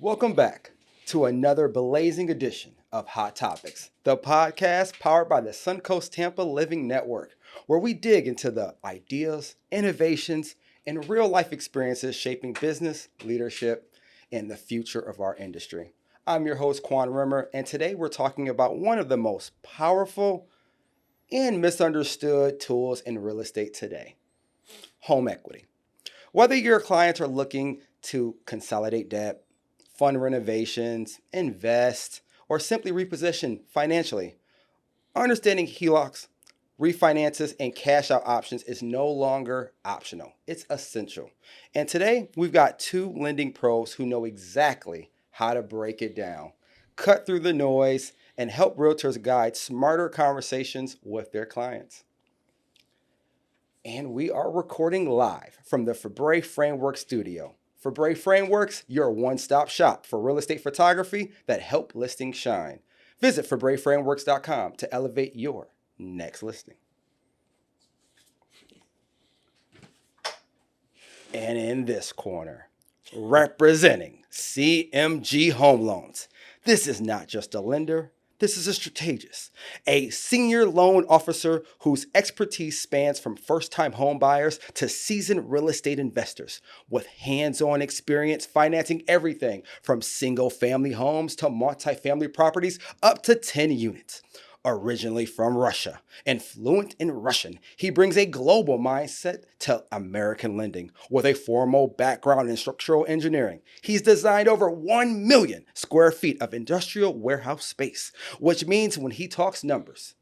Welcome back to another blazing edition of Hot Topics, the podcast powered by the Suncoast Tampa Living Network, where we dig into the ideas, innovations, and real life experiences shaping business, leadership, and the future of our industry. I'm your host, Quan Rimmer, and today we're talking about one of the most powerful and misunderstood tools in real estate today: home equity. Whether your clients are looking to consolidate debt, fund renovations, invest, or simply reposition financially, understanding HELOCs, refinances, and cash out options is no longer optional. It's essential. And today, we've got two lending pros who know exactly how to break it down, cut through the noise, and help realtors guide smarter conversations with their clients. And we are recording live from the Fabre Framework studio. Fabre Frameworks, your one-stop shop for real estate photography that help listings shine. Visit FabreFrameworks.com to elevate your next listing. And in this corner, representing CMG Home Loans, this is not just a lender. This is a strategist, a senior loan officer whose expertise spans from first-time home buyers to seasoned real estate investors with hands-on experience financing everything from single-family homes to multifamily properties up to 10 units. Originally from Russia and fluent in Russian, he brings a global mindset to American lending with a formal background in structural engineering. He's designed over 1 million square feet of industrial warehouse space, which means when he talks numbers,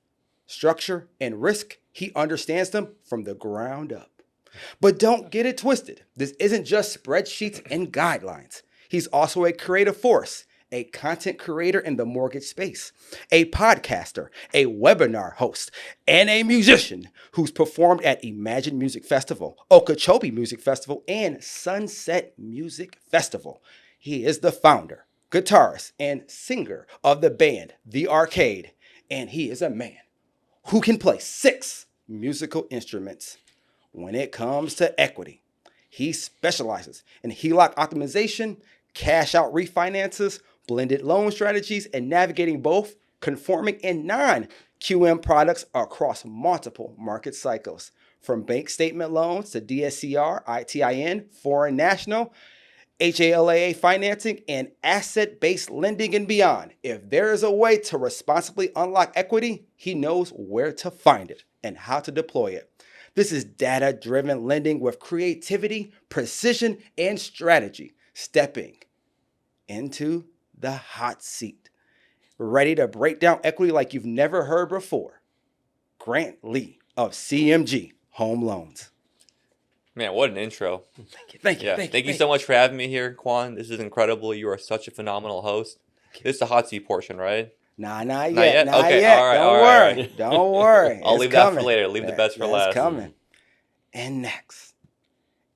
structure, and risk, he understands them from the ground up. But don't get it twisted. This isn't just spreadsheets and guidelines. He's also a creative force, a content creator in the mortgage space, a podcaster, a webinar host, and a musician who's performed at Imagine Music Festival, Okeechobee Music Festival, and Sunset Music Festival. He is the founder, guitarist, and singer of the band The Arcade, and he is a man who can play 6 musical instruments. When it comes to equity, he specializes in HELOC optimization, cash out refinances, blended loan strategies, and navigating both conforming and non-QM products across multiple market cycles. From bank statement loans to DSCR, ITIN, foreign national, HELOC financing, and asset-based lending and beyond. If there is a way to responsibly unlock equity, he knows where to find it and how to deploy it. This is data-driven lending with creativity, precision, and strategy. Stepping into the hot seat, ready to break down equity like you've never heard before, Grant Lee of CMG Home Loans. Man, what an intro. Thank you. Thank you so much for having me here, Quan. This is incredible. You are such a phenomenal host. This is the hot seat portion, right? Not yet. Okay, Yet. all right, Don't all worry. right. Don't worry. I'll It's leave coming. that for later. Leave the best for last. It's coming. And next,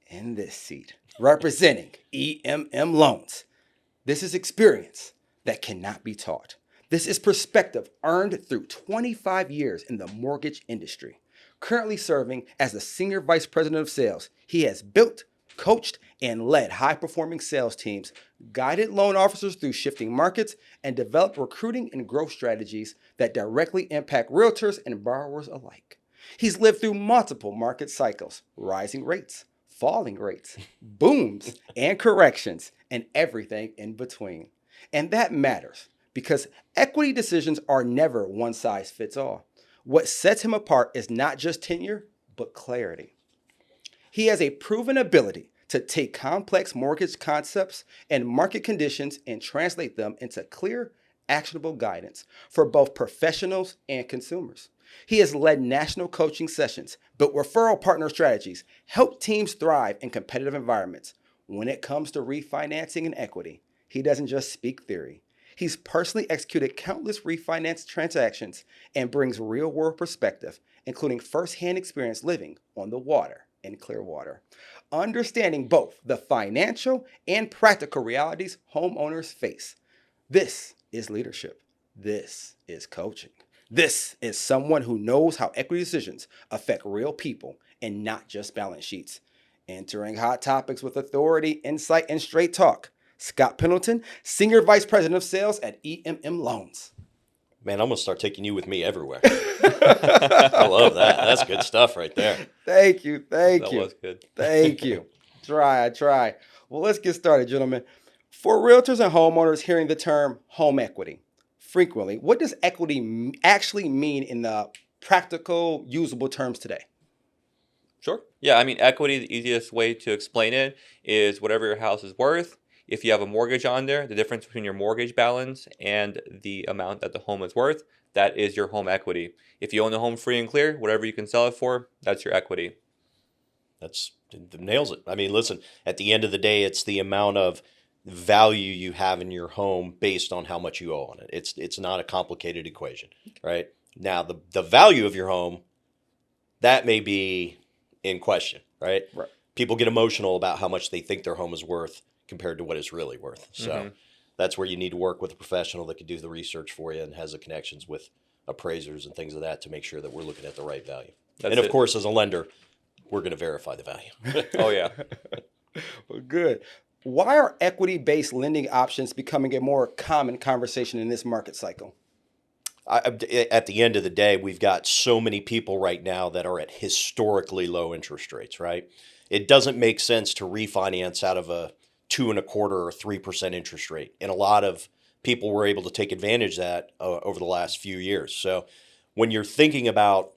in this seat, representing EMM Loans, this is experience that cannot be taught. This is perspective earned through 25 years in the mortgage industry. Currently serving as the Senior Vice President of Sales, he has built, coached, and led high-performing sales teams, guided loan officers through shifting markets, and developed recruiting and growth strategies that directly impact realtors and borrowers alike. He's lived through multiple market cycles, rising rates, falling rates, booms, and corrections, and everything in between. And that matters because equity decisions are never one size fits all. What sets him apart is not just tenure, but clarity. He has a proven ability to take complex mortgage concepts and market conditions and translate them into clear, actionable guidance for both professionals and consumers. He has led national coaching sessions, built referral partner strategies, helped teams thrive in competitive environments. When it comes to refinancing and equity, he doesn't just speak theory. He's personally executed countless refinance transactions and brings real-world perspective, including firsthand experience living on the water in Clearwater, understanding both the financial and practical realities homeowners face. This is leadership. This is coaching. This is someone who knows how equity decisions affect real people and not just balance sheets. Entering hot topics with authority, insight, and straight talk. Scott Pendleton, Senior Vice President of Sales at EMM Loans. Man, I'm going to start taking you with me everywhere. I love that. That's good stuff right there. Thank you. That was good. Thank you. I try. Well, let's get started, gentlemen. For realtors and homeowners hearing the term home equity frequently, what does equity actually mean in the practical, usable terms today? Sure. Yeah, I mean, equity, the easiest way to explain it is whatever your house is worth. If you have a mortgage on there, the difference between your mortgage balance and the amount that the home is worth, that is your home equity. If you own the home free and clear, whatever you can sell it for, that's your equity. That nails it. I mean, listen, at the end of the day, it's the amount of value you have in your home based on how much you owe on it. It's not a complicated equation, right? Now, the value of your home, that may be in question, right? Right. People get emotional about how much they think their home is worth compared to what it's really worth. So that's where you need to work with a professional that can do the research for you and has the connections with appraisers and things of that to make sure that we're looking at the right value. And of course, as a lender, we're going to verify the value. Oh, yeah. Well, good. Why are equity-based lending options becoming a more common conversation in this market cycle? At the end of the day, we've got so many people right now that are at historically low interest rates, right? It doesn't make sense to refinance out of a 2.25% or 3% interest rate. And a lot of people were able to take advantage of that over the last few years. So when you're thinking about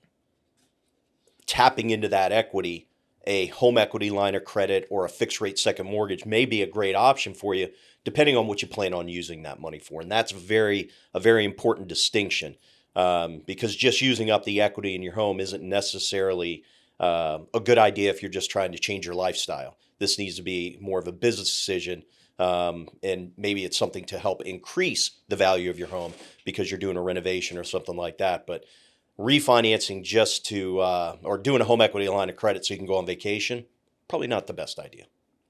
tapping into that equity, a home equity line of credit or a fixed rate second mortgage may be a great option for you, depending on what you plan on using that money for. And that's a very important distinction, because just using up the equity in your home isn't necessarily a good idea if you're just trying to change your lifestyle. This needs to be more of a business decision, and maybe it's something to help increase the value of your home because you're doing a renovation or something like that. But refinancing just to, or doing a home equity line of credit so you can go on vacation, probably not the best idea.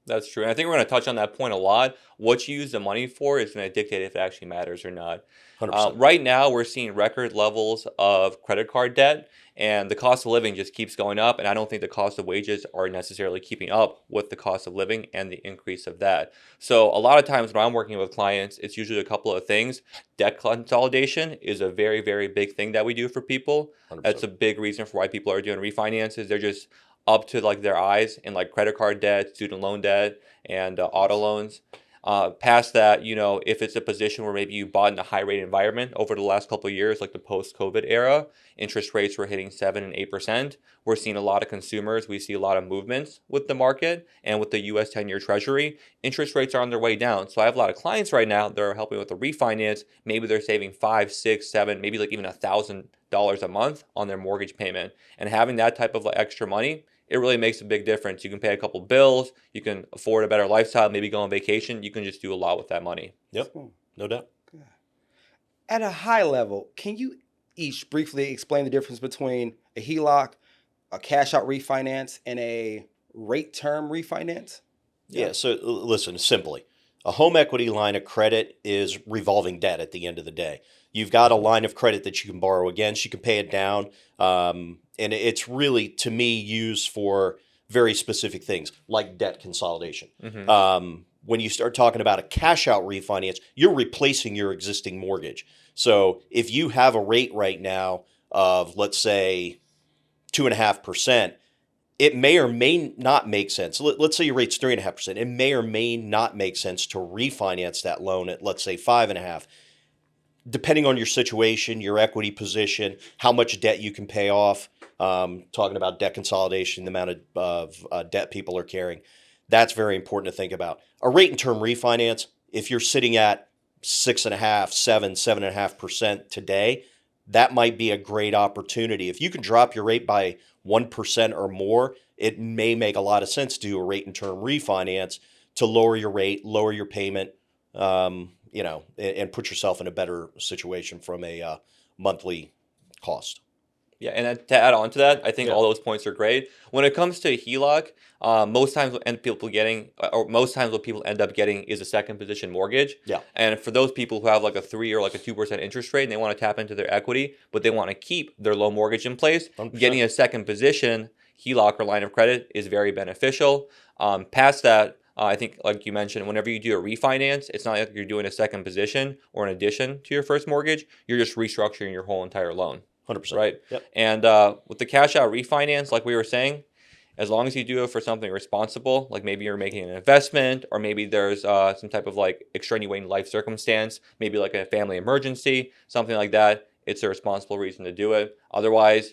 That's true. And I think we're going to touch on that point a lot. What you use the money for is going to dictate if it actually matters or not. 100%. Right now, we're seeing record levels of credit card debt, and the cost of living just keeps going up. And I don't think the cost of wages are necessarily keeping up with the cost of living and the increase of that. So a lot of times when I'm working with clients, it's usually a couple of things. Debt consolidation is a very, very big thing that we do for people. 100%. That's a big reason for why people are doing refinances. They're just up to like their eyes in like credit card debt, student loan debt, and auto loans. Past that, if it's a position where maybe you bought in a high rate environment over the last couple of years, like the post-COVID era, interest rates were hitting 7 and 8%. We're seeing a lot of consumers. We see a lot of movements with the market and with the U.S. 10-year Treasury. Interest rates are on their way down. So I have a lot of clients right now that are helping with the refinance. Maybe they're saving 5, 6, 7, maybe like even $1,000 a month on their mortgage payment. And having that type of like extra money, it really makes a big difference. You can pay a couple bills, you can afford a better lifestyle, maybe go on vacation. You can just do a lot with that money. Yep, no doubt. At a high level, can you each briefly explain the difference between a HELOC, a cash out refinance, and a rate term refinance? Yeah, so listen, simply, a home equity line of credit is revolving debt at the end of the day. You've got a line of credit that you can borrow against, you can pay it down, and it's really, to me, used for very specific things like debt consolidation. When you start talking about a cash out refinance, you're replacing your existing mortgage. So if you have a rate right now of, let's say, 2.5%, it may or may not make sense. Let's say your rate's 3.5%. It may or may not make sense to refinance that loan at, let's say, 5.5%. Depending on your situation, your equity position, how much debt you can pay off, talking about debt consolidation, the amount of debt people are carrying, that's very important to think about. A rate and term refinance, if you're sitting at 6.5%, 7.5% today, that might be a great opportunity. If you can drop your rate by 1% or more, it may make a lot of sense to do a rate and term refinance to lower your rate, lower your payment, and put yourself in a better situation from a monthly cost. Yeah, and to add on to that, I think all those points are great. When it comes to HELOC, most times what people end up getting is a second position mortgage. Yeah. And for those people who have like a 3 or like a 2% interest rate and they want to tap into their equity, but they want to keep their low mortgage in place, 100%. Getting a second position HELOC or line of credit is very beneficial. Past that, I think, like you mentioned, whenever you do a refinance, it's not like you're doing a second position or an addition to your first mortgage. You're just restructuring your whole entire loan, 100%. right? Yep. And with the cash out refinance, like we were saying, as long as you do it for something responsible, like maybe you're making an investment, or maybe there's some type of like extenuating life circumstance, maybe like a family emergency, something like that, it's a responsible reason to do it. Otherwise,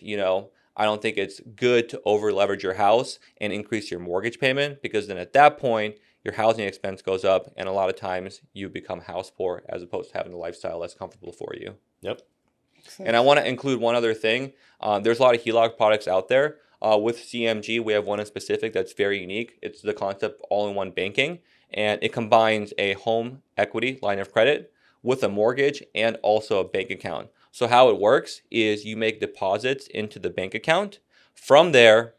I don't think it's good to over leverage your house and increase your mortgage payment, because then at that point, your housing expense goes up, and a lot of times you become house poor as opposed to having a lifestyle less comfortable for you. Yep. And I want to include one other thing. There's a lot of HELOC products out there. With CMG, we have one in specific that's very unique. It's the concept of all-in-one banking, and it combines a home equity line of credit with a mortgage and also a bank account. So how it works is you make deposits into the bank account. From there,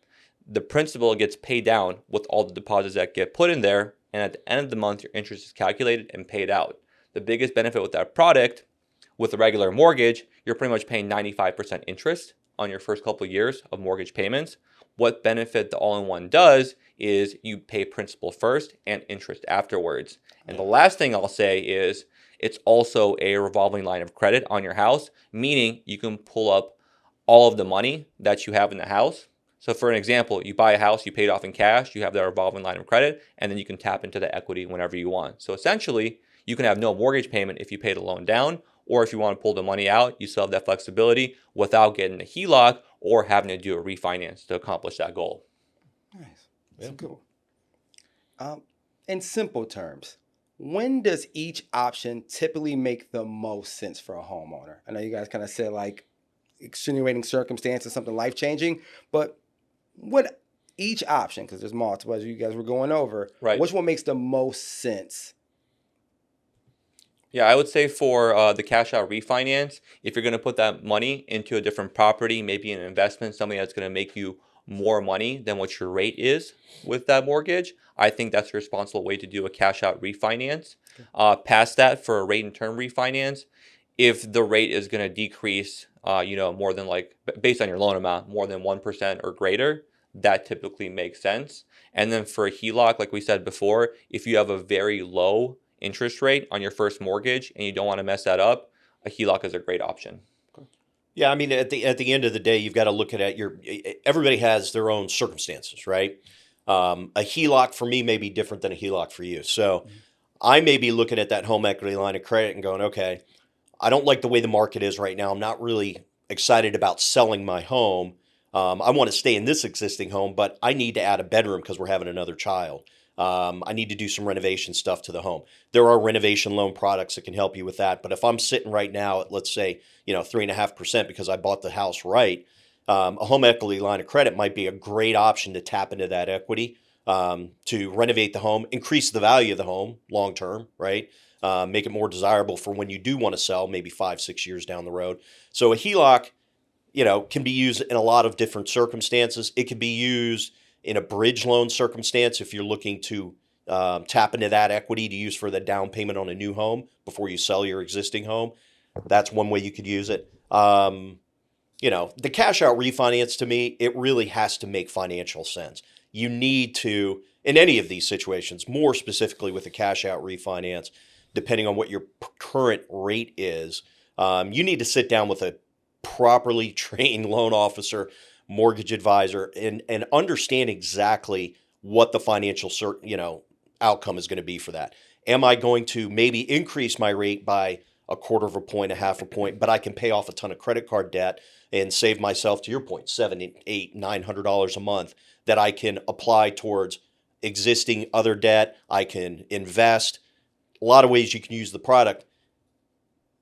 the principal gets paid down with all the deposits that get put in there, and at the end of the month, your interest is calculated and paid out. The biggest benefit with that product, with a regular mortgage, you're pretty much paying 95% interest on your first couple of years of mortgage payments. What benefit the all-in-one does is you pay principal first and interest afterwards. And the last thing I'll say is it's also a revolving line of credit on your house, meaning you can pull up all of the money that you have in the house. So for an example, you buy a house, you pay it off in cash, you have that revolving line of credit, and then you can tap into the equity whenever you want. So essentially, you can have no mortgage payment if you pay the loan down, or if you want to pull the money out, you still have that flexibility without getting a HELOC or having to do a refinance to accomplish that goal. Nice. That's cool. In simple terms, when does each option typically make the most sense for a homeowner? I know you guys kind of said like extenuating circumstances, something life-changing, but what each option, because there's multiple as you guys were going over, right, which one makes the most sense? Yeah, I would say for the cash out refinance, if you're going to put that money into a different property, maybe an investment, something that's going to make you more money than what your rate is with that mortgage, I think that's a responsible way to do a cash out refinance. Past that, for a rate and term refinance, if the rate is going to decrease, more than like, based on your loan amount, more than 1% or greater, that typically makes sense. And then for a HELOC, like we said before, if you have a very low interest rate on your first mortgage and you don't want to mess that up, a HELOC is a great option. Yeah, I mean, at the end of the day, you've got to look at everybody has their own circumstances, right? A HELOC for me may be different than a HELOC for you. So I may be looking at that home equity line of credit and going, okay, I don't like the way the market is right now. I'm not really excited about selling my home. I want to stay in this existing home, but I need to add a bedroom because we're having another child. I need to do some renovation stuff to the home. There are renovation loan products that can help you with that. But if I'm sitting right now at, let's say, 3.5% because I bought the house right, a home equity line of credit might be a great option to tap into that equity to renovate the home, increase the value of the home long term, right? Make it more desirable for when you do want to sell, maybe 5-6 years down the road. So a HELOC, can be used in a lot of different circumstances. It can be used in a bridge loan circumstance if you're looking to tap into that equity to use for the down payment on a new home before you sell your existing home. That's one way you could use it. The cash out refinance, to me, it really has to make financial sense. You need to, in any of these situations, more specifically with a cash out refinance, depending on what your current rate is, you need to sit down with a properly trained loan officer, mortgage advisor, and understand exactly what the financial outcome is going to be for that. Am I going to maybe increase my rate by a quarter of a point, a half a point, but I can pay off a ton of credit card debt and save myself, to your point, $700, $800, $900 a month that I can apply towards existing other debt. I can invest. A lot of ways you can use the product.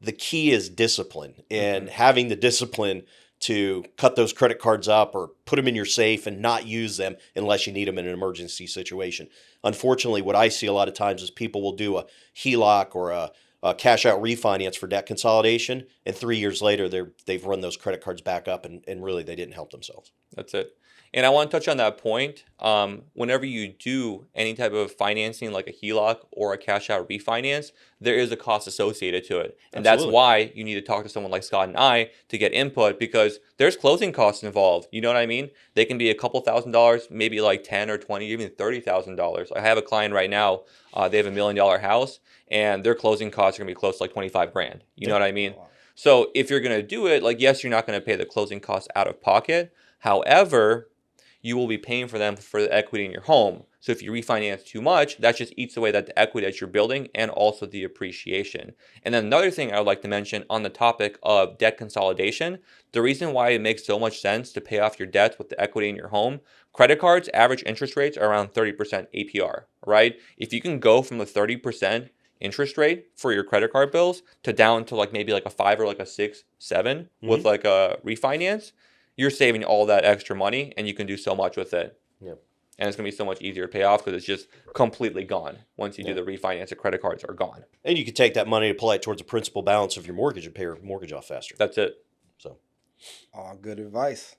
The key is discipline, and having the discipline to cut those credit cards up or put them in your safe and not use them unless you need them in an emergency situation. Unfortunately, what I see a lot of times is people will do a HELOC or cash out refinance for debt consolidation, and 3 years later they've run those credit cards back up, and really they didn't help themselves. That's it. And I want to touch on that point. Whenever you do any type of financing like a HELOC or a cash out refinance, there is a cost associated to it. And Absolutely. that's why you need to talk to someone like Scott and I to get input, because there's closing costs involved. You know what I mean? They can be a couple $1,000s, maybe like 10 or 20, even $30,000. I have a client right now, they have $1 million house, and their closing costs are going to be close to like 25 grand. You know what I mean? So if you're going to do it, like, yes, you're not going to pay the closing costs out of pocket. However, you will be paying for them for the equity in your home. So if you refinance too much, that just eats away that the equity that you're building and also the appreciation. And then another thing I would like to mention on the topic of debt consolidation, the reason why it makes so much sense to pay off your debts with the equity in your home, credit cards, average interest rates are around 30% APR, right? If you can go from a 30% interest rate for your credit card bills to down to like maybe like a 5 or like a 6, 7 with like a refinance, you're saving all that extra money and you can do so much with it. Yep. And it's going to be so much easier to pay off because it's just completely gone. Once you do the refinance, the credit cards are gone. And you could take that money to apply it towards the principal balance of your mortgage and pay your mortgage off faster. That's it. So, All good advice.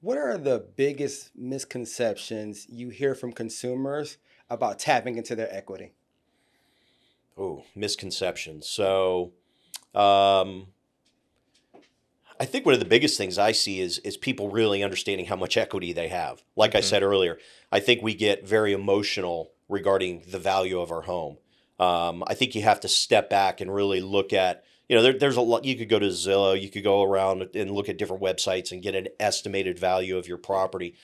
What are the biggest misconceptions you hear from consumers about tapping into their equity? oh, misconceptions. So, I think one of the biggest things I see is people really understanding how much equity they have. Like I said earlier, I think we get very emotional regarding the value of our home. I think you have to step back and really look at, there's a lot. You could go to Zillow, you could go around and look at different websites and get an estimated value of your property.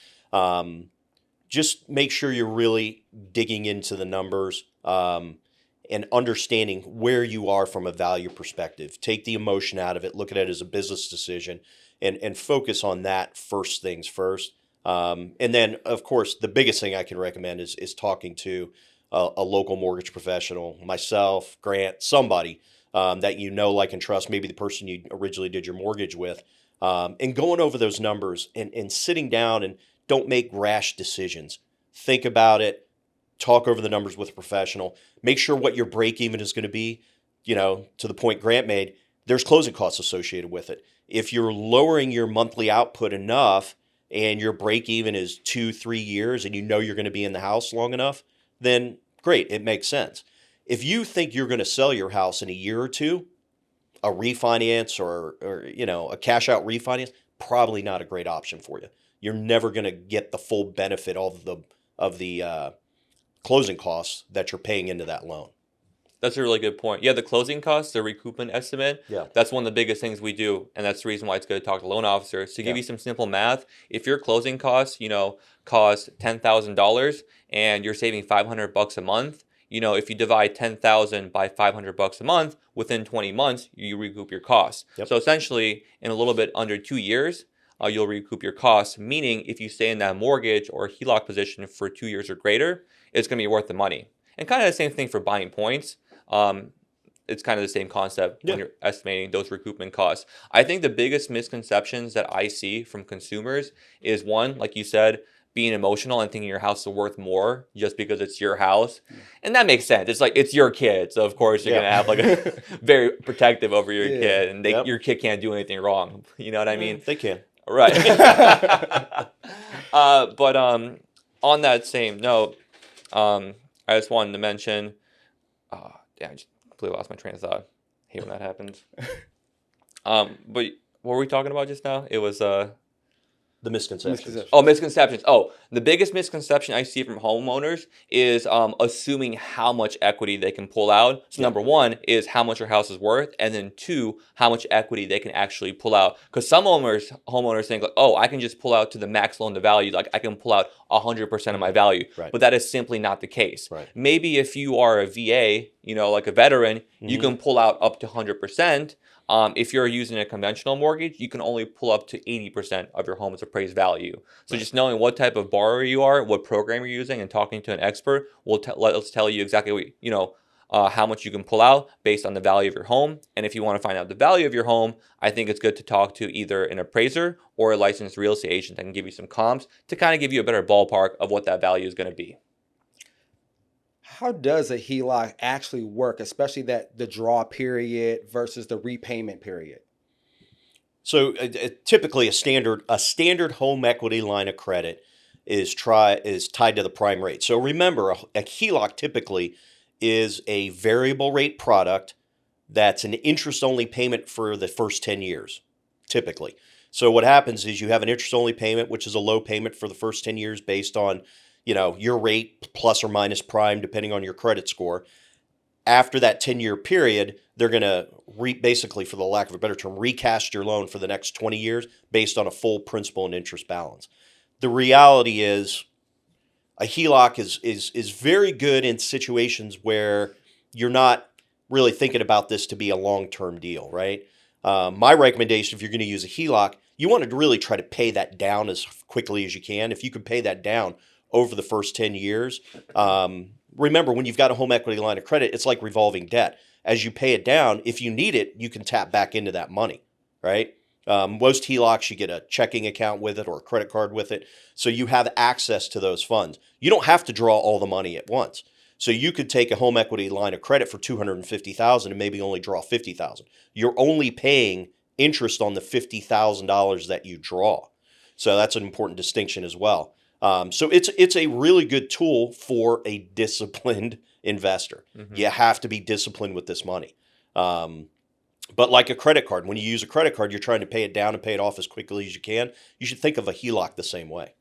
Just make sure you're really digging into the numbers. And understanding where you are from a value perspective. Take the emotion out of it, look at it as a business decision, and focus on that first things first. And then, of course, the biggest thing I can recommend is talking to a local mortgage professional, myself, Grant, somebody that you know, like, and trust, maybe the person you originally did your mortgage with, and going over those numbers and sitting down, and don't make rash decisions. Think about it. Talk over the numbers with a professional. Make sure what your break even is going to be. To the point Grant made, there's closing costs associated with it. If you're lowering your monthly output enough and your break even is 2-3 years and you're going to be in the house long enough, then great, it makes sense. If you think you're going to sell your house in a year or two, a refinance or a cash out refinance, probably not a great option for you. You're never going to get the full benefit of the closing costs that you're paying into that loan. That's a really good point. Yeah, the closing costs, the recoupment estimate, that's one of the biggest things we do. And that's the reason why it's good to talk to loan officers. To give you some simple math, if your closing costs, cost $10,000 and you're saving $500 a month, if you divide 10,000 by $500 a month, within 20 months, you recoup your costs. So essentially, in a little bit under 2 years, you'll recoup your costs, meaning if you stay in that mortgage or HELOC position for 2 years or greater, it's going to be worth the money. And kind of the same thing for buying points. It's kind of the same concept when you're estimating those recoupment costs. I think the biggest misconceptions that I see from consumers is, one, like you said, being emotional and thinking your house is worth more just because it's your house. And that makes sense. It's like, it's your kid. So of course you're going to have like a very protective over your kid, and your kid can't do anything wrong. You know what I mean? They can. Right. But on that same note, I just wanted to mention, I just completely lost my train of thought. Hate when that happens. But what were we talking about just now? It was The misconceptions. Oh, misconceptions. Oh, the biggest misconception I see from homeowners is assuming how much equity they can pull out. So number one is how much your house is worth, and then two, how much equity they can actually pull out. Because some homeowners think like, oh, I can just pull out to the max loan to value. Like I can pull out 100% of my value. Right. But that is simply not the case. Right. Maybe if you are a VA, like a veteran, you can pull out up to 100%. If you're using a conventional mortgage, you can only pull up to 80% of your home's appraised value. So just knowing what type of borrower you are, what program you're using, and talking to an expert will let us tell you exactly how much you can pull out based on the value of your home. And if you want to find out the value of your home, I think it's good to talk to either an appraiser or a licensed real estate agent that can give you some comps to kind of give you a better ballpark of what that value is going to be. How does a HELOC actually work, especially the draw period versus the repayment period? So typically a standard home equity line of credit is tied to the prime rate. So remember, a HELOC typically is a variable rate product that's an interest only payment for the first 10 years, typically. So what happens is you have an interest only payment, which is a low payment for the first 10 years based on, your rate plus or minus prime, depending on your credit score. After that 10-year period, they're going to basically, for the lack of a better term, recast your loan for the next 20 years based on a full principal and interest balance. The reality is a HELOC is very good in situations where you're not really thinking about this to be a long-term deal, right? My recommendation, if you're going to use a HELOC, you want to really try to pay that down as quickly as you can. If you can pay that down over the first 10 years, remember, when you've got a home equity line of credit, it's like revolving debt. As you pay it down, if you need it, you can tap back into that money, right? Most HELOCs, you get a checking account with it or a credit card with it. So you have access to those funds. You don't have to draw all the money at once. So you could take a home equity line of credit for $250,000 and maybe only draw $50,000. You're only paying interest on the $50,000 that you draw. So that's an important distinction as well. So it's a really good tool for a disciplined investor. Mm-hmm. You have to be disciplined with this money. But like a credit card, when you use a credit card, you're trying to pay it down and pay it off as quickly as you can. You should think of a HELOC the same way.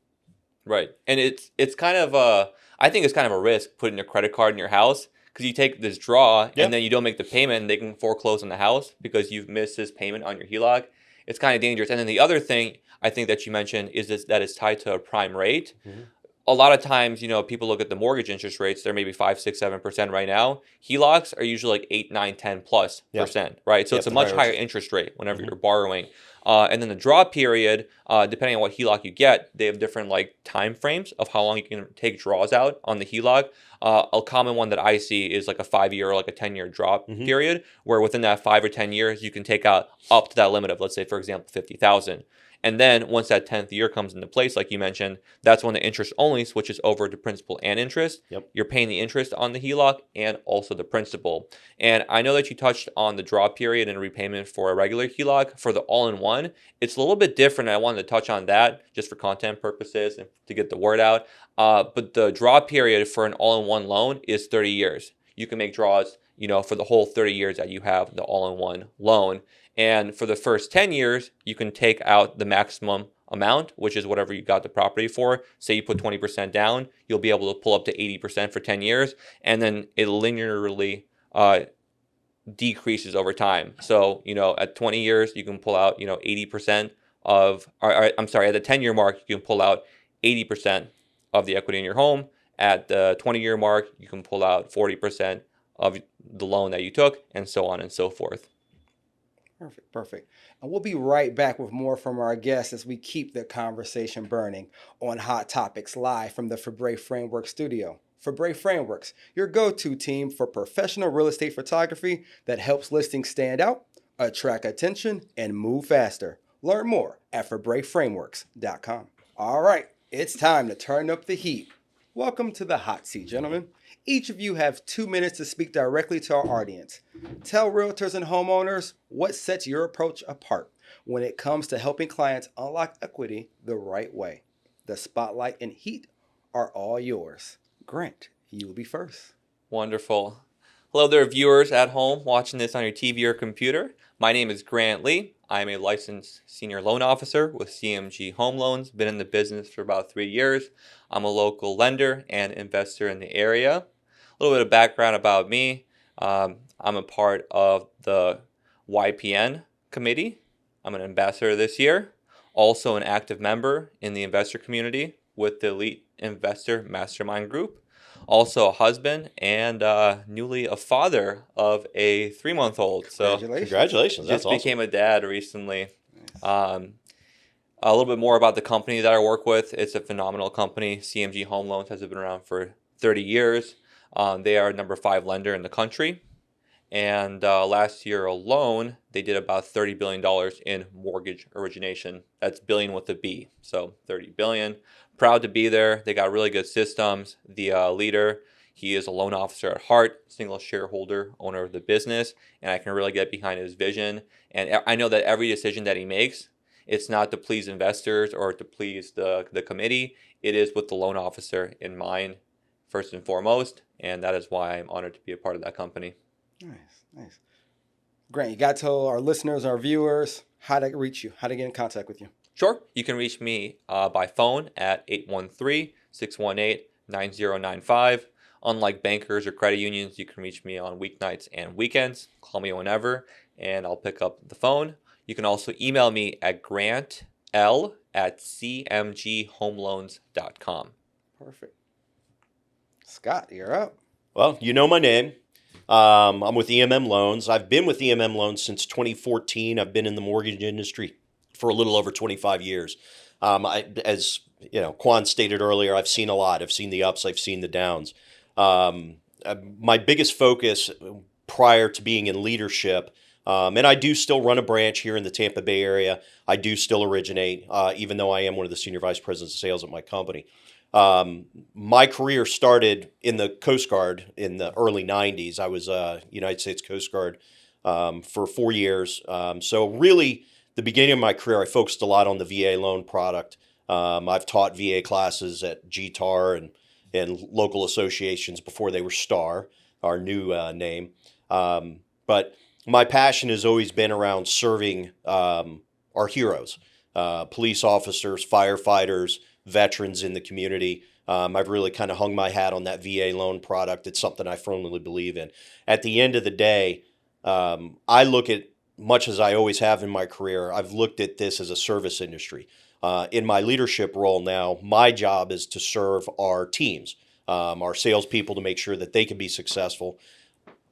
Right. And it's kind of I think it's kind of a risk putting a credit card in your house, because you take this draw and then you don't make the payment and they can foreclose on the house because you've missed this payment on your HELOC. It's kind of dangerous. And then the other thing I think that you mentioned is that it's tied to a prime rate. Mm-hmm. A lot of times, people look at the mortgage interest rates, they're maybe 5, 6, 7% right now. HELOCs are usually like 8, 9, 10 plus percent, right? So it's a much higher interest rate whenever you're borrowing. And then the draw period, depending on what HELOC you get, they have different time frames of how long you can take draws out on the HELOC. A common one that I see is like a 5-year or like a 10-year draw period, where within that 5 or 10 years, you can take out up to that limit of, let's say, for example, 50,000. And then once that 10th year comes into place, like you mentioned, that's when the interest only switches over to principal and interest. Yep. You're paying the interest on the HELOC and also the principal. And I know that you touched on the draw period and repayment for a regular HELOC. For the all-in-one, it's a little bit different. I wanted to touch on that just for content purposes and to get the word out. But the draw period for an all-in-one loan is 30 years. You can make draws, for the whole 30 years that you have the all-in-one loan. And for the first 10 years, you can take out the maximum amount, which is whatever you got the property for. Say you put 20% down, you'll be able to pull up to 80% for 10 years. And then it linearly decreases over time. So, at 20 years, you can pull out, 80% of, I'm sorry, at the 10-year mark, you can pull out 80% of the equity in your home. At the 20-year mark, you can pull out 40% of the loan that you took, and so on and so forth. Perfect. And we'll be right back with more from our guests as we keep the conversation burning on Hot Topics live from the Fabre Framework studio. Fabre Frameworks, your go-to team for professional real estate photography that helps listings stand out, attract attention, and move faster. Learn more at FabreFrameworks.com. All right, it's time to turn up the heat. Welcome to the hot seat, gentlemen. Each of you have 2 minutes to speak directly to our audience. Tell realtors and homeowners what sets your approach apart when it comes to helping clients unlock equity the right way. The spotlight and heat are all yours. Grant, you will be first. Wonderful. Hello there, viewers at home watching this on your TV or computer. My name is Grant Lee. I am a licensed senior loan officer with CMG Home Loans. Been in the business for about 3 years. I'm a local lender and investor in the area. A little bit of background about me. I'm a part of the YPN committee. I'm an ambassador this year. Also an active member in the investor community with the Elite Investor Mastermind Group. Also a husband and newly a father of a 3-month-old. So Congratulations. That's just awesome. became a dad recently. A little bit more about the company that I work with. It's a phenomenal company. CMG Home Loans has been around for 30 years. They are number 5 lender in the country. And last year alone, they did about $30 billion in mortgage origination. That's billion with a B, so $30 billion. Proud to be there. They got really good systems. The leader, He is a loan officer at heart, single shareholder, owner of the business, and I can really get behind his vision. And I know that every decision that he makes, it's not to please investors or to please the committee. It is with the loan officer in mind, first and foremost, and that is why I'm honored to be a part of that company. Nice. Grant, you got to tell our listeners, our viewers, how to reach you, how to get in contact with you. Sure. You can reach me by phone at 813-618-9095. Unlike bankers or credit unions, you can reach me on weeknights and weekends. Call me whenever, and I'll pick up the phone. You can also email me at grantl@cmghomeloans.com. Perfect. Scott, you're up. Well, you know my name. I'm with EMM Loans. I've been with EMM Loans since 2014. I've been in the mortgage industry for a little over 25 years. As you know, Quan stated earlier, I've seen a lot. I've seen the ups, I've seen the downs. My biggest focus prior to being in leadership, and I do still run a branch here in the Tampa Bay area. I do still originate, even though I am one of the senior vice presidents of sales at my company. My career started in the Coast Guard in the early 90s. I was United States Coast Guard for 4 years. So really, the beginning of my career, I focused a lot on the VA loan product. I've taught VA classes at GTAR and local associations before they were STAR, our new name. But my passion has always been around serving our heroes, police officers, firefighters, veterans in the community. I've really kind of hung my hat on that VA loan product. It's something I firmly believe in. At the end of the day, I look at, much as I always have in my career, I've looked at this as a service industry. In my leadership role now, my job is to serve our teams, our salespeople, to make sure that they can be successful.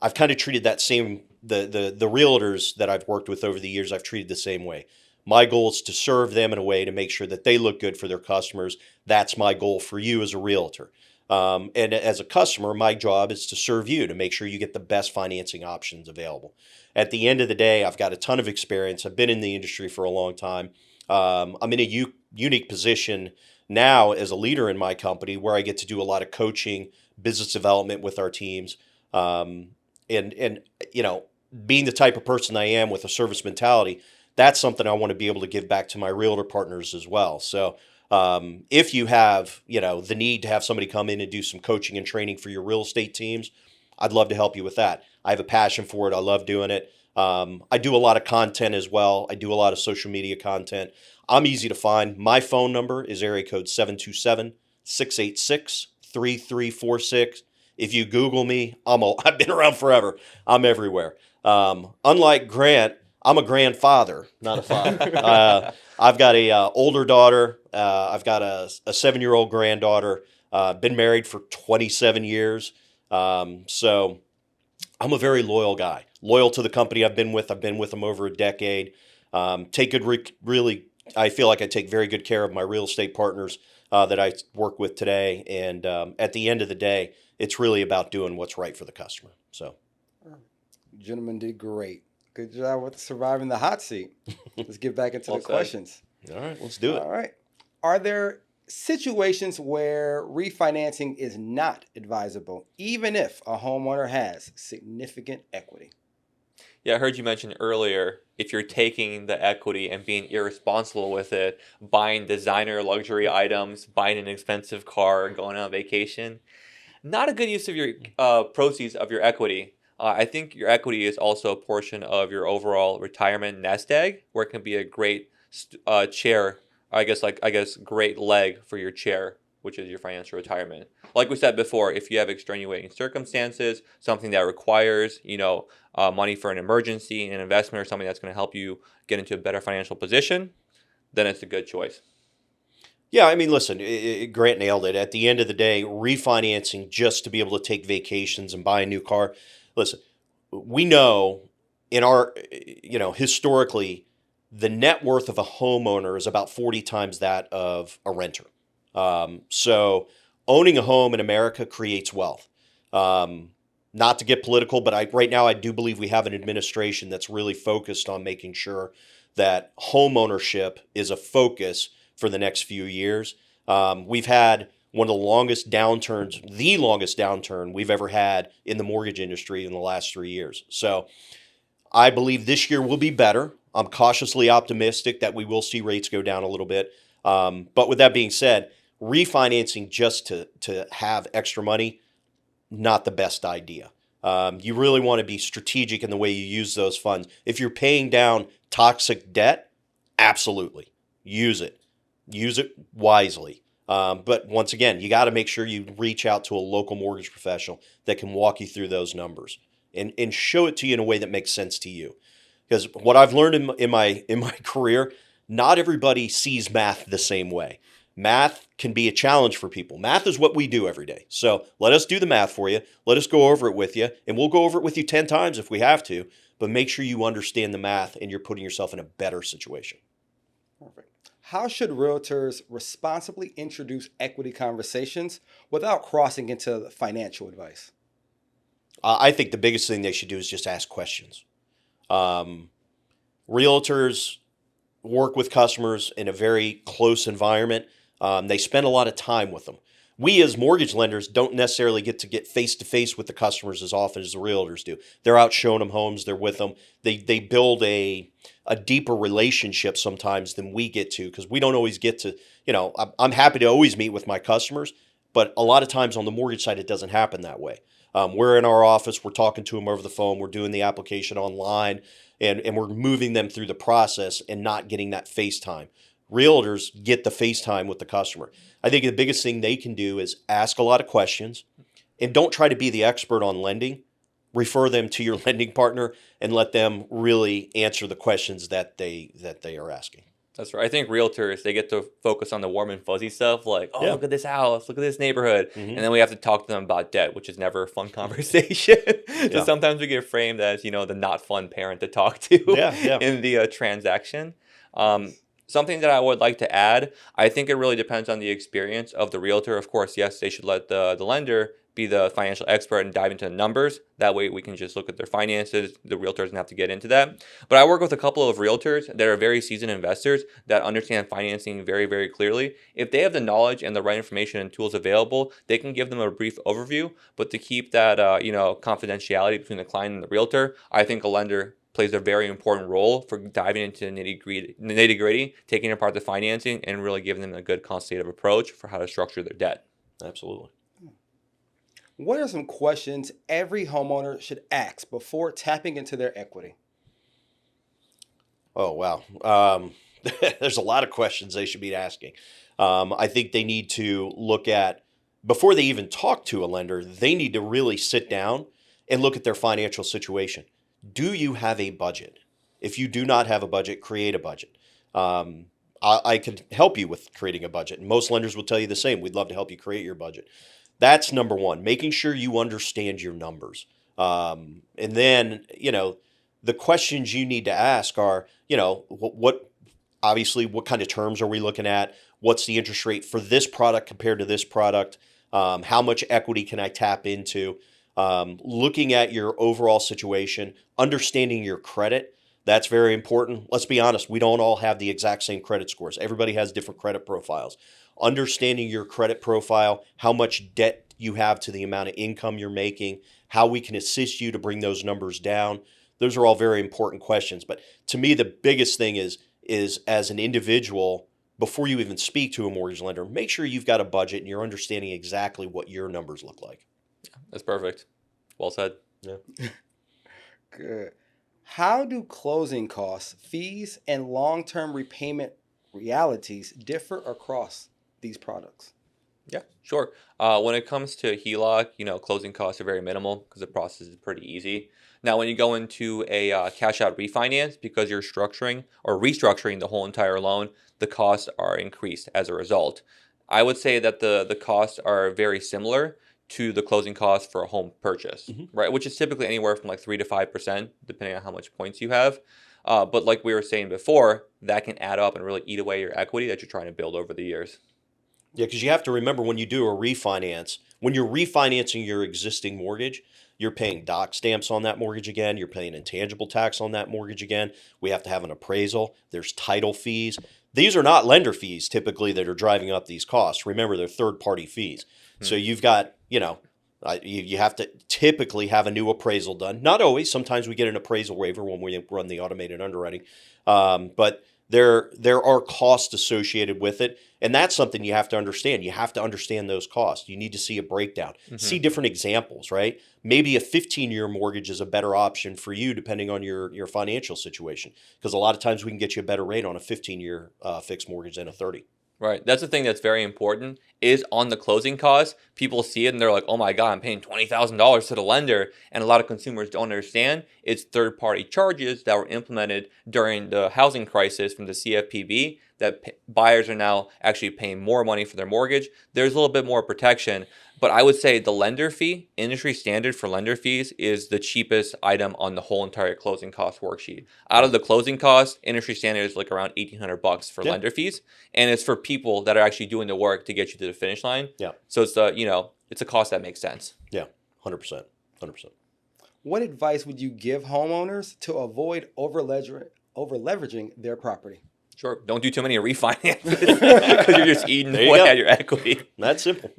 I've kind of treated that same, the realtors that I've worked with over the years, I've treated the same way. My goal is to serve them in a way to make sure that they look good for their customers. That's my goal for you as a realtor. And as a customer, my job is to serve you, to make sure you get the best financing options available. At the end of the day, I've got a ton of experience. I've been in the industry for a long time. I'm in a unique position now as a leader in my company where I get to do a lot of coaching, business development with our teams. And you know, being the type of person I am with a service mentality, that's something I want to be able to give back to my realtor partners as well. So if you have, you know, the need to have somebody come in and do some coaching and training for your real estate teams, I'd love to help you with that. I have a passion for it. I love doing it. I do a lot of content as well. I do a lot of social media content. I'm easy to find. My phone number is area code 727-686-3346. If you Google me, I've been around forever. I'm everywhere. Unlike Grant, I'm a grandfather, not a father. I've got a older daughter. I've got a 7-year-old granddaughter. Been married for 27 years. So I'm a very loyal guy. Loyal to the company I've been with. I've been with them over a decade. I feel like I take very good care of my real estate partners that I work with today. And at the end of the day, it's really about doing what's right for the customer. So, Gentlemen did great. Good job with surviving the hot seat. Let's get back into Well the said. questions. all right, let's do it. All right. Are there situations where refinancing is not advisable, even if a homeowner has significant equity? Yeah, I heard you mention earlier, if you're taking the equity and being irresponsible with it, buying designer luxury items, buying an expensive car, going on vacation, not a good use of your proceeds of your equity. I think your equity is also a portion of your overall retirement nest egg, where it can be a great chair. I guess great leg for your chair, which is your financial retirement. Like we said before, if you have extenuating circumstances, something that requires money for an emergency, an investment, or something that's going to help you get into a better financial position, then it's a good choice. Yeah, I mean, listen, Grant nailed it. At the end of the day, refinancing just to be able to take vacations and buy a new car. Listen, we know in our, historically, the net worth of a homeowner is about 40 times that of a renter. So owning a home in America creates wealth. Not to get political, but right now I do believe we have an administration that's really focused on making sure that home ownership is a focus for the next few years. We've had one of the longest downturn we've ever had in the mortgage industry in the last 3 years. So I believe this year will be better. I'm cautiously optimistic that we will see rates go down a little bit. But with that being said, refinancing just to have extra money, not the best idea. You really want to be strategic in the way you use those funds. If you're paying down toxic debt, absolutely use it. Use it wisely. But once again, you got to make sure you reach out to a local mortgage professional that can walk you through those numbers and show it to you in a way that makes sense to you. Because what I've learned in my career, not everybody sees math the same way. Math can be a challenge for people. Math is what we do every day. So let us do the math for you. Let us go over it with you. And we'll go over it with you 10 times if we have to. But make sure you understand the math and you're putting yourself in a better situation. Perfect. How should realtors responsibly introduce equity conversations without crossing into financial advice? I think the biggest thing they should do is just ask questions. Realtors work with customers in a very close environment. They spend a lot of time with them. We as mortgage lenders don't necessarily get face-to-face with the customers as often as the realtors do. They're out showing them homes. They're with them. They build a deeper relationship sometimes than we get to, because we don't always get to, I'm happy to always meet with my customers, but a lot of times on the mortgage side, it doesn't happen that way. We're in our office. We're talking to them over the phone. We're doing the application online, and we're moving them through the process and not getting that FaceTime. Realtors get the FaceTime with the customer. I think the biggest thing they can do is ask a lot of questions and don't try to be the expert on lending. Refer them to your lending partner and let them really answer the questions that they are asking. That's right. I think realtors, they get to focus on the warm and fuzzy stuff like, oh, Yeah. look at this house, look at this neighborhood. Mhm. And then we have to talk to them about debt, which is never a fun conversation. So Yeah. sometimes we get framed as, the not fun parent to talk to Yeah. in the transaction. Something that I would like to add, I think it really depends on the experience of the realtor. Of course, yes, they should let the lender be the financial expert and dive into the numbers. That way we can just look at their finances. The realtor doesn't have to get into that. But I work with a couple of realtors that are very seasoned investors that understand financing very, very clearly. If they have the knowledge and the right information and tools available, they can give them a brief overview. But to keep that, confidentiality between the client and the realtor, I think a lender plays a very important role for diving into the nitty-gritty, taking apart the financing, and really giving them a good consultative approach for how to structure their debt. Absolutely. What are some questions every homeowner should ask before tapping into their equity? Oh, wow. There's a lot of questions they should be asking. I think they need to look at, before they even talk to a lender, they need to really sit down and look at their financial situation. Do you have a budget? If you do not have a budget, create a budget. I could help you with creating a budget. And most lenders will tell you the same. We'd love to help you create your budget. That's number one, making sure you understand your numbers. And then, the questions you need to ask are, what kind of terms are we looking at? What's the interest rate for this product compared to this product? How much equity can I tap into? Looking at your overall situation, understanding your credit, that's very important. Let's be honest, we don't all have the exact same credit scores. Everybody has different credit profiles. Understanding your credit profile, how much debt you have to the amount of income you're making, how we can assist you to bring those numbers down. Those are all very important questions. But to me, the biggest thing is as an individual, before you even speak to a mortgage lender, make sure you've got a budget and you're understanding exactly what your numbers look like. That's perfect. Well said. Yeah. Good. How do closing costs, fees, and long-term repayment realities differ across these products? Yeah, sure. When it comes to HELOC, closing costs are very minimal because the process is pretty easy. Now, when you go into a cash out refinance, because you're structuring or restructuring the whole entire loan, the costs are increased as a result. I would say that the costs are very similar to the closing costs for a home purchase, right? Which is typically anywhere from like 3 to 5%, depending on how much points you have. But like we were saying before, that can add up and really eat away your equity that you're trying to build over the years. Yeah, because you have to remember when you do a refinance, when you're refinancing your existing mortgage, You're paying doc stamps on that mortgage again. You're paying intangible tax on that mortgage again. We have to have an appraisal. There's title fees. These are not lender fees typically that are driving up these costs. Remember, they're third-party fees. So you've got, you have to typically have a new appraisal done. Not always. Sometimes we get an appraisal waiver when we run the automated underwriting. But there are costs associated with it. And that's something you have to understand. You have to understand those costs. You need to see a breakdown, see different examples, right? Maybe a 15-year mortgage is a better option for you depending on your financial situation. Because a lot of times we can get you a better rate on a 15-year fixed mortgage than a 30. Right. That's the thing that's very important is on the closing costs. People see it and they're like, oh my God, I'm paying $20,000 to the lender. And a lot of consumers don't understand it's third-party charges that were implemented during the housing crisis from the CFPB that buyers are now actually paying more money for their mortgage. There's a little bit more protection. But I would say the lender fee, industry standard for lender fees, is the cheapest item on the whole entire closing cost worksheet. Out of the closing costs, industry standard is like around $1,800 for lender fees, and it's for people that are actually doing the work to get you to the finish line. Yeah. So it's it's a cost that makes sense. Yeah, 100%. 100%. What advice would you give homeowners to avoid over-leveraging their property? Sure. Don't do too many refinances because you're just eating away at your equity. That's simple.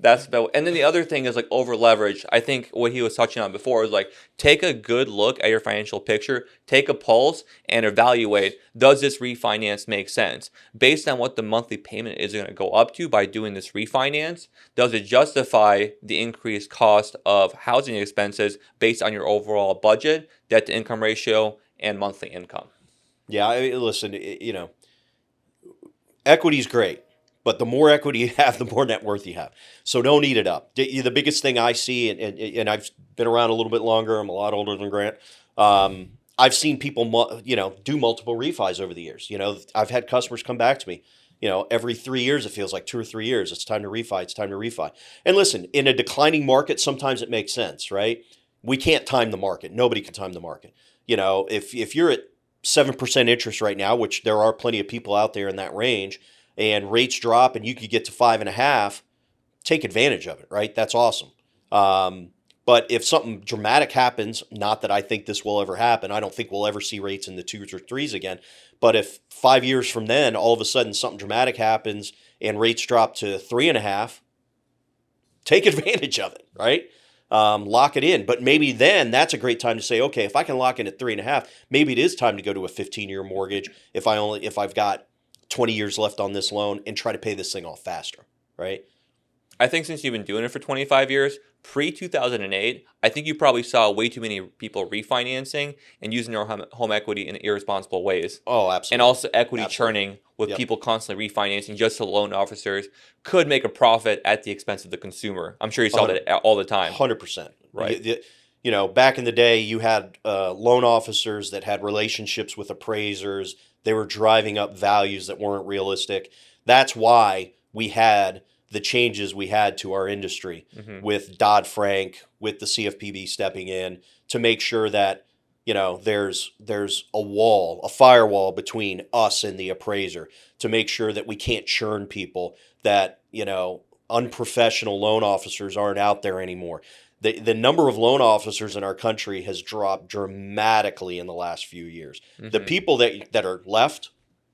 And then the other thing is like over leverage. I think what he was touching on before is like take a good look at your financial picture, take a pulse, and evaluate, does this refinance make sense? Based on what the monthly payment is going to go up to by doing this refinance, does it justify the increased cost of housing expenses based on your overall budget, debt to income ratio, and monthly income? Yeah, listen, equity's great, but the more equity you have, the more net worth you have. So don't eat it up. The biggest thing I see, and I've been around a little bit longer. I'm a lot older than Grant. I've seen people, do multiple refis over the years. I've had customers come back to me. Every 3 years, it feels like 2 or 3 years. It's time to refi. It's time to refi. And listen, in a declining market, sometimes it makes sense, right? We can't time the market. Nobody can time the market. If you're at 7% interest right now, which there are plenty of people out there in that range, and rates drop and you could get to 5.5%, take advantage of it, right? That's awesome. But if something dramatic happens, not that I think this will ever happen, I don't think we'll ever see rates in the 2s or 3s again. But if 5 years from then, all of a sudden something dramatic happens and rates drop to 3.5%, take advantage of it, right? Lock it in. But maybe then that's a great time to say, okay, if I can lock in at 3.5%, maybe it is time to go to a 15-year mortgage if I've got 20 years left on this loan and try to pay this thing off faster, right? I think since you've been doing it for 25 years, pre-2008, I think you probably saw way too many people refinancing and using their home equity in irresponsible ways. Oh, absolutely. And also equity churning with people constantly refinancing just so loan officers could make a profit at the expense of the consumer. I'm sure you saw that all the time. 100%. Right. Back in the day, you had loan officers that had relationships with appraisers. They were driving up values that weren't realistic. That's why we had the changes we had to our industry with Dodd-Frank, with the CFPB stepping in to make sure that, there's a firewall between us and the appraiser to make sure that we can't churn people, that, unprofessional loan officers aren't out there anymore. The number of loan officers in our country has dropped dramatically in the last few years. The people that are left,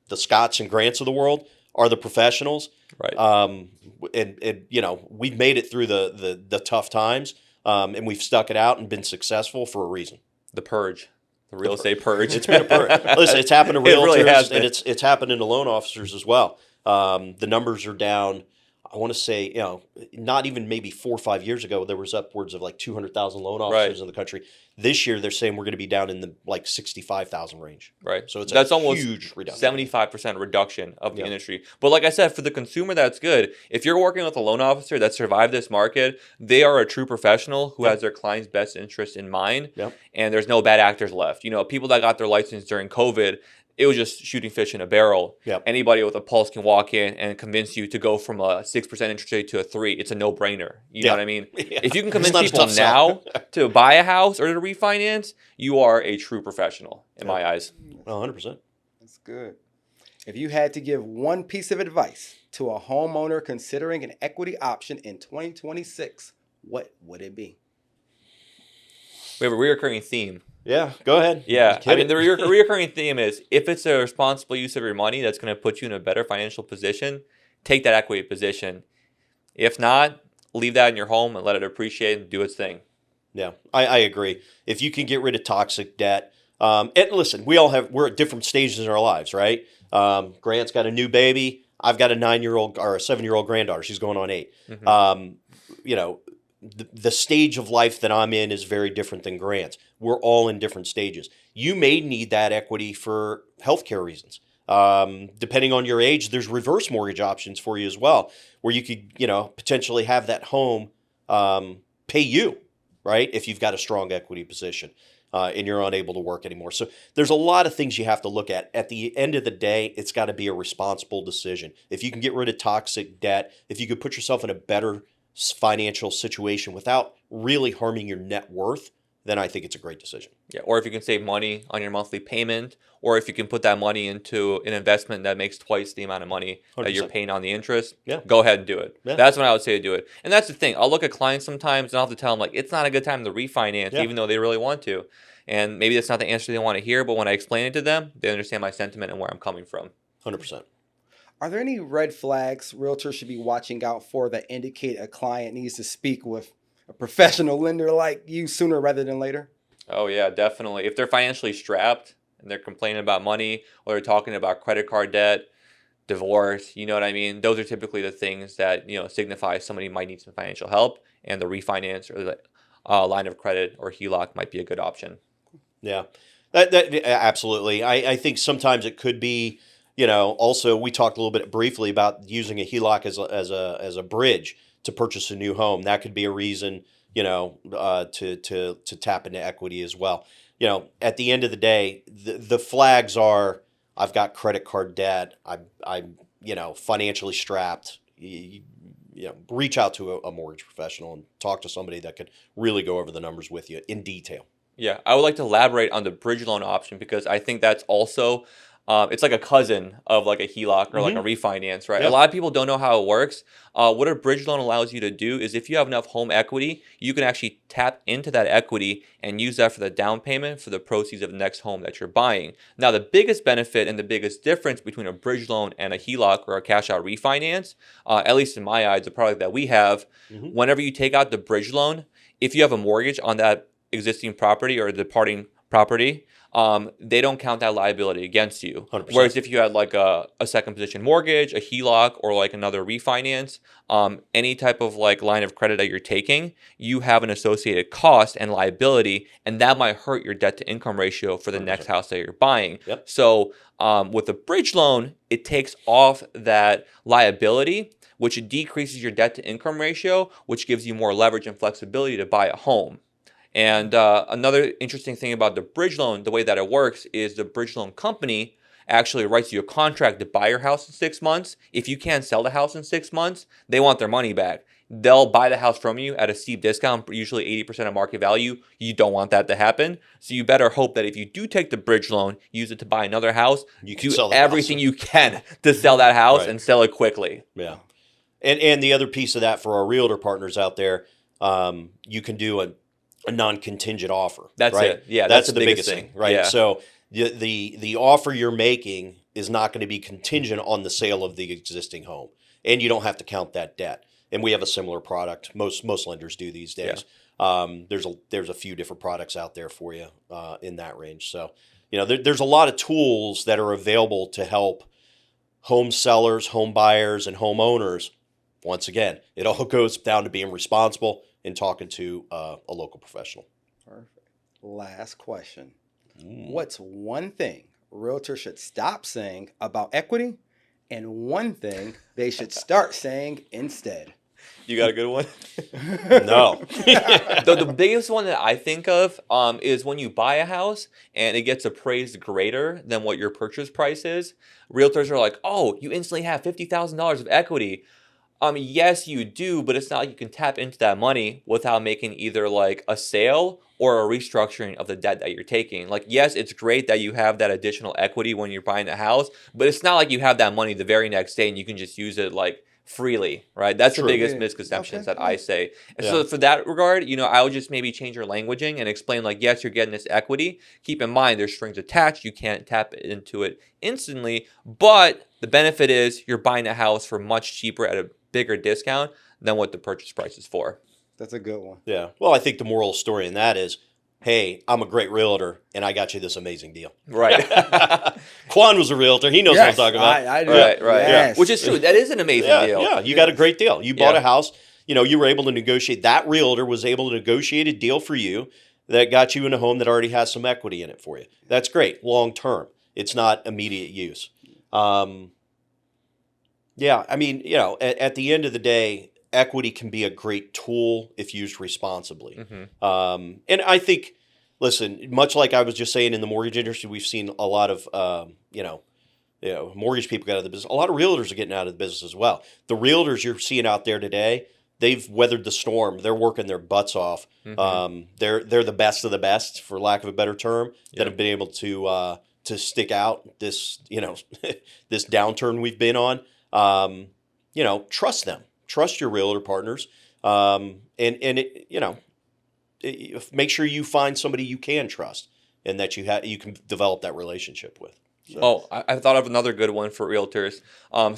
the Scotts and Grants of the world, are the professionals. Right. And we've made it through the tough times, and we've stuck it out and been successful for a reason. The purge. The real estate purge. It's been a purge. Listen, it's happened to realtors, really has been. And it's happened to loan officers as well. The numbers are down. I want to say, not even maybe 4 or 5 years ago, there was upwards of like 200,000 loan officers in the country. This year, they're saying we're going to be down in the like 65,000 range. Right. So that's almost huge reduction. 75% reduction of the industry. But like I said, for the consumer, that's good. If you're working with a loan officer that survived this market, they are a true professional who has their client's best interest in mind. And there's no bad actors left. People that got their license during COVID, it was just shooting fish in a barrel. Anybody with a pulse can walk in and convince you to go from a 6% interest rate to a 3%. It's a no-brainer. You know what I mean? If you can convince people now to buy a house or to refinance, you are a true professional in my eyes. 100%. That's good. If you had to give one piece of advice to a homeowner considering an equity option in 2026, what would it be? We have a reoccurring theme. Yeah, go ahead. Yeah, Hit the it. reoccurring theme is if it's a responsible use of your money that's going to put you in a better financial position, take that equity position. If not, leave that in your home and let it appreciate and do its thing. Yeah, I agree. If you can get rid of toxic debt, and listen, we're at different stages in our lives, right? Grant's got a new baby. I've got a 9-year-old or a 7-year-old granddaughter. She's going on 8. Mm-hmm. You know, the stage of life that I'm in is very different than Grant's. We're all in different stages. You may need that equity for healthcare reasons. Depending on your age, there's reverse mortgage options for you as well, where you could, potentially have that home pay you, right? If you've got a strong equity position and you're unable to work anymore. So there's a lot of things you have to look at. At the end of the day, it's got to be a responsible decision. If you can get rid of toxic debt, if you could put yourself in a better financial situation without really harming your net worth, then I think it's a great decision. Yeah, or if you can save money on your monthly payment, or if you can put that money into an investment that makes twice the amount of money that you're 100%. paying on the interest, Yeah. go ahead and do it. Yeah. That's when I would say to do it. And that's the thing. I'll look at clients sometimes and I'll have to tell them, like, it's not a good time to refinance, even though they really want to. And maybe that's not the answer they want to hear, but when I explain it to them, they understand my sentiment and where I'm coming from. 100%. Are there any red flags realtors should be watching out for that indicate a client needs to speak with a professional lender like you sooner rather than later? Oh, yeah, definitely. If they're financially strapped and they're complaining about money or they're talking about credit card debt, divorce, you know what I mean? Those are typically the things that, signify somebody might need some financial help, and the refinance or the line of credit or HELOC might be a good option. Yeah, that absolutely. I think sometimes it could be, also we talked a little bit briefly about using a HELOC as a bridge to purchase a new home. That could be a reason, to tap into equity as well. At the end of the day, the flags are: I've got credit card debt. I'm financially strapped. Reach out to a mortgage professional and talk to somebody that could really go over the numbers with you in detail. Yeah, I would like to elaborate on the bridge loan option because I think that's also, it's like a cousin of like a HELOC or like a refinance, right? Yeah. A lot of people don't know how it works. What a bridge loan allows you to do is if you have enough home equity, you can actually tap into that equity and use that for the down payment for the proceeds of the next home that you're buying. Now, the biggest benefit and the biggest difference between a bridge loan and a HELOC or a cash out refinance, at least in my eyes, the product that we have, whenever you take out the bridge loan, if you have a mortgage on that existing property or departing property, they don't count that liability against you. 100%. Whereas if you had like a second position mortgage, a HELOC, or like another refinance, any type of like line of credit that you're taking, you have an associated cost and liability, and that might hurt your debt to income ratio for the 100%. next house that you're buying. Yep. So with a bridge loan, it takes off that liability, which decreases your debt to income ratio, which gives you more leverage and flexibility to buy a home. And another interesting thing about the bridge loan, the way that it works is the bridge loan company actually writes you a contract to buy your house in 6 months. If you can't sell the house in 6 months, they want their money back. They'll buy the house from you at a steep discount, usually 80% of market value. You don't want that to happen. So you better hope that if you do take the bridge loan, use it to buy another house, You can do sell the everything house. you can to sell that house Right. and sell it quickly. Yeah. And the other piece of that for our realtor partners out there, you can do a non-contingent offer. That's right? it. Yeah, that's that's the the biggest biggest thing, thing. right? Yeah. So the offer you're making is not going to be contingent on the sale of the existing home, and you don't have to count that debt. And we have a similar product. Most lenders do these days. There's a few different products out there for you in that range. So there's a lot of tools that are available to help home sellers, home buyers, and homeowners. Once again, it all goes down to being responsible and talking to a local professional. Perfect. Last question. What's one thing realtors should stop saying about equity and one thing they should start saying instead? You got a good one? No. The biggest one that I think of is when you buy a house and it gets appraised greater than what your purchase price is. Realtors are like, oh, you instantly have $50,000 of equity. Yes, you do, but it's not like you can tap into that money without making either like a sale or a restructuring of the debt that you're taking. Like, yes, it's great that you have that additional equity when you're buying the house, but it's not like you have that money the very next day and you can just use it like freely, right? That's True. the biggest Yeah. misconceptions Okay. that I say. And Yeah. so for that regard, I would just maybe change your languaging and explain like, yes, you're getting this equity. Keep in mind there's strings attached. You can't tap into it instantly, but the benefit is you're buying a house for much cheaper at a bigger discount than what the purchase price is for. That's a good one. Yeah. Well, I think the moral story in that is, hey, I'm a great realtor, and I got you this amazing deal. Right. Quan was a realtor. He knows what I'm talking about. I do. Right. Yes. Which is true. That is an amazing Yeah, deal. yeah. You got a great deal. You bought Yeah. a house. You were able to negotiate. That realtor was able to negotiate a deal for you that got you in a home that already has some equity in it for you. That's great. Long term. It's not immediate use. Yeah. I mean, at the end of the day, equity can be a great tool if used responsibly. Mm-hmm. And I think, listen, much like I was just saying in the mortgage industry, we've seen a lot of, mortgage people get out of the business. A lot of realtors are getting out of the business as well. The realtors you're seeing out there today, they've weathered the storm. They're working their butts off. Mm-hmm. They're the best of the best, for lack of a better term, that Yep. have been able to stick out this, this downturn we've been on. Trust them. Trust your realtor partners, make sure you find somebody you can trust and that you can develop that relationship with. So. Oh, I thought of another good one for realtors. On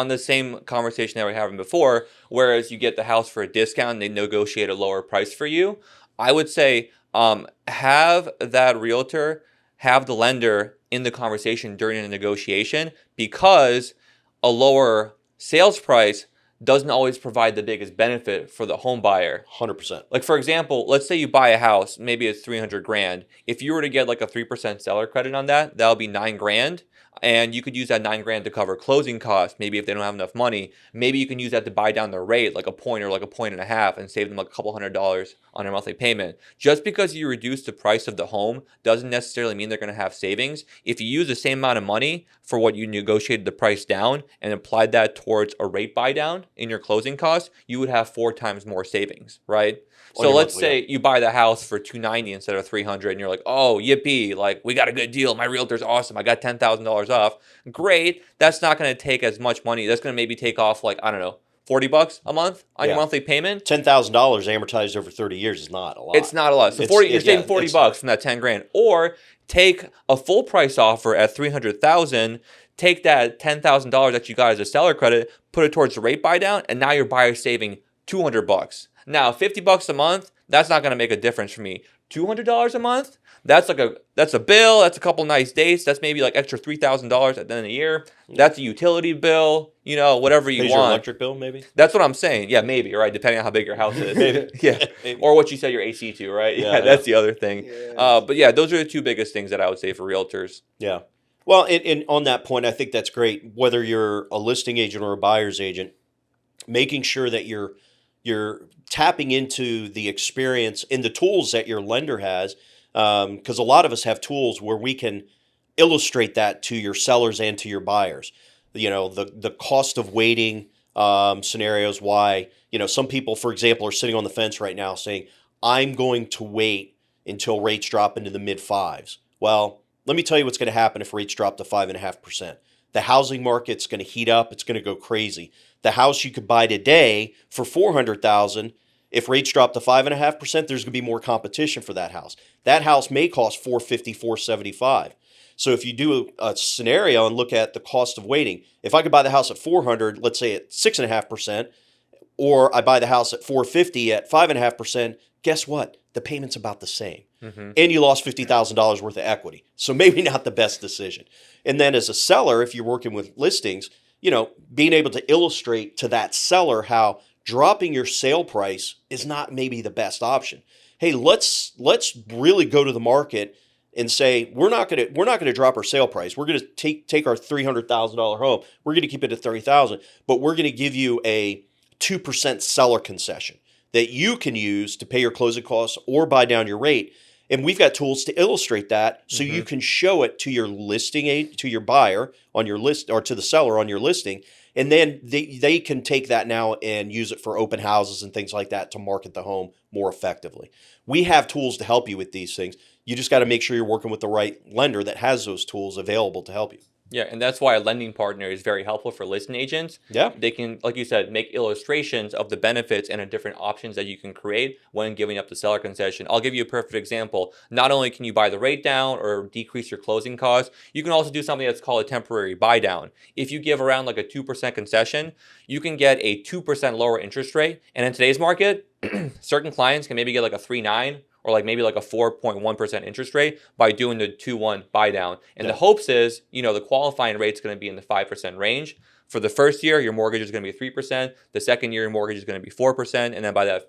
the same conversation that we were having before, whereas you get the house for a discount and they negotiate a lower price for you, I would say have that realtor have the lender in the conversation during a negotiation, because a lower sales price doesn't always provide the biggest benefit for the home buyer. 100%. Like, for example, let's say you buy a house, maybe it's 300 grand. If you were to get like a 3% seller credit on that, that'll be 9 grand. And you could use that 9 grand to cover closing costs. Maybe if they don't have enough money, maybe you can use that to buy down their rate, like a point or like a point and a half, and save them like a couple $100 on their monthly payment. Just because you reduce the price of the home doesn't necessarily mean they're going to have savings. If you use the same amount of money for what you negotiated the price down and applied that towards a rate buy down in your closing costs, you would have 4 times more savings, right? So let's say you buy the house for $290 instead of $300, and you're like, oh, yippee, like we got a good deal. My realtor's awesome. I got $10,000 off. Great. That's not going to take as much money. That's going to maybe take off like, I don't know, $40 a month on your monthly payment. $10,000 amortized over 30 years is not a lot. It's not a lot. So you're saving $40 from that 10 grand. Or take a full price offer at $300,000. Take that $10,000 that you got as a seller credit, put it towards the rate buy down, and now your buyer's saving $200. Now, $50 a month, that's not going to make a difference for me. $200 a month, that's a bill. That's a couple nice dates. That's maybe like extra $3,000 at the end of the year. That's a utility bill. Whatever you Pays want. your electric bill, maybe. That's what I'm saying. Yeah, maybe. Right, depending on how big your house is. Maybe. Yeah, Maybe. or what you set your AC to. Right. Yeah, that's the other thing. Yeah. But yeah, those are the 2 biggest things that I would say for realtors. Yeah. Well, and on that point, I think that's great. Whether you're a listing agent or a buyer's agent, making sure that you're tapping into the experience and the tools that your lender has, because a lot of us have tools where we can illustrate that to your sellers and to your buyers. The cost of waiting scenarios. Why some people, for example, are sitting on the fence right now saying, "I'm going to wait until rates drop into the mid 5s." Well, let me tell you what's going to happen if rates drop to 5.5%. The housing market's going to heat up. It's going to go crazy. The house you could buy today for $400,000, if rates drop to 5.5%, there's going to be more competition for that house. That house may cost $450,000, $475,000. So if you do a scenario and look at the cost of waiting, if I could buy the house at $400,000, let's say at 6.5%, or I buy the house at $450,000 at 5.5%, guess what? The payment's about the same. Mm-hmm. And you lost $50,000 worth of equity. So maybe not the best decision. And then as a seller, if you're working with listings, being able to illustrate to that seller how dropping your sale price is not maybe the best option. Hey, let's really go to the market and say we're not going to drop our sale price. We're going to take our $300,000 home. We're going to keep it at $30,000, but we're going to give you a 2% seller concession that you can use to pay your closing costs or buy down your rate. And we've got tools to illustrate that, so you can show it to your listing agent, to your buyer on your list, or to the seller on your listing, and then they can take that now and use it for open houses and things like that to market the home more effectively. We have tools to help you with these things. You just got to make sure you're working with the right lender that has those tools available to help you. Yeah, and that's why a lending partner is very helpful for listing agents. Yeah. They can, like you said, make illustrations of the benefits and the different options that you can create when giving up the seller concession. I'll give you a perfect example. Not only can you buy the rate down or decrease your closing costs, you can also do something that's called a temporary buy down. If you give around like a 2% concession, you can get a 2% lower interest rate. And in today's market, certain clients can maybe get like a 3.9 or like maybe like a 4.1% interest rate by doing the 2-1 buy down. And the hopes is, the qualifying rate is going to be in the 5% range. For the first year, your mortgage is going to be 3%. The second year, your mortgage is going to be 4%. And then by the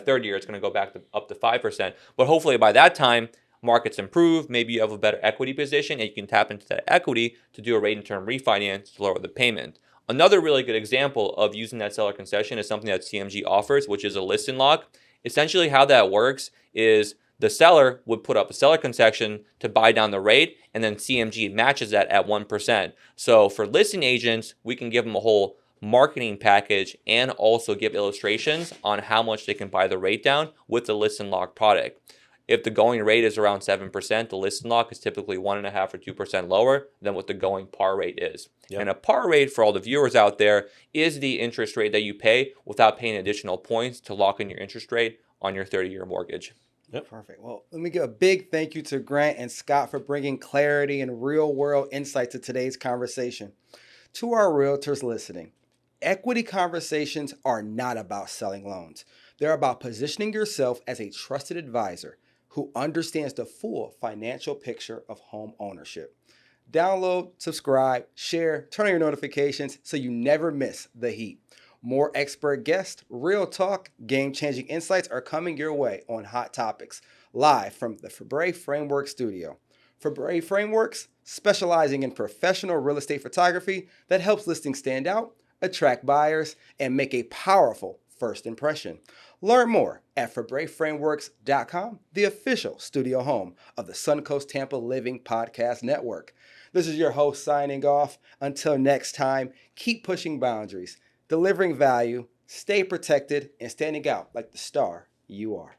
third year, it's going to go back up to 5%. But hopefully by that time, markets improve. Maybe you have a better equity position and you can tap into that equity to do a rate and term refinance to lower the payment. Another really good example of using that seller concession is something that CMG offers, which is a list and lock. Essentially how that works is the seller would put up a seller concession to buy down the rate, and then CMG matches that at 1%. So for listing agents, we can give them a whole marketing package and also give illustrations on how much they can buy the rate down with the list and lock product. If the going rate is around 7%, the list and lock is typically 1.5 or 2% lower than what the going par rate is. Yep. And a par rate, for all the viewers out there, is the interest rate that you pay without paying additional points to lock in your interest rate on your 30-year mortgage. Yep. Perfect. Well, let me give a big thank you to Grant and Scott for bringing clarity and real-world insight to today's conversation. To our realtors listening, equity conversations are not about selling loans. They're about positioning yourself as a trusted advisor who understands the full financial picture of home ownership. Download, subscribe, share, turn on your notifications so you never miss the heat. More expert guests, real talk, game-changing insights are coming your way on Hot Topics, live from the Fabre Framework Studio. Fabre Frameworks, specializing in professional real estate photography that helps listings stand out, attract buyers, and make a powerful first impression. Learn more at FabreFrameworks.com, the official studio home of the Suncoast Tampa Living Podcast Network. This is your host signing off. Until next time, keep pushing boundaries, delivering value, stay protected, and standing out like the star you are.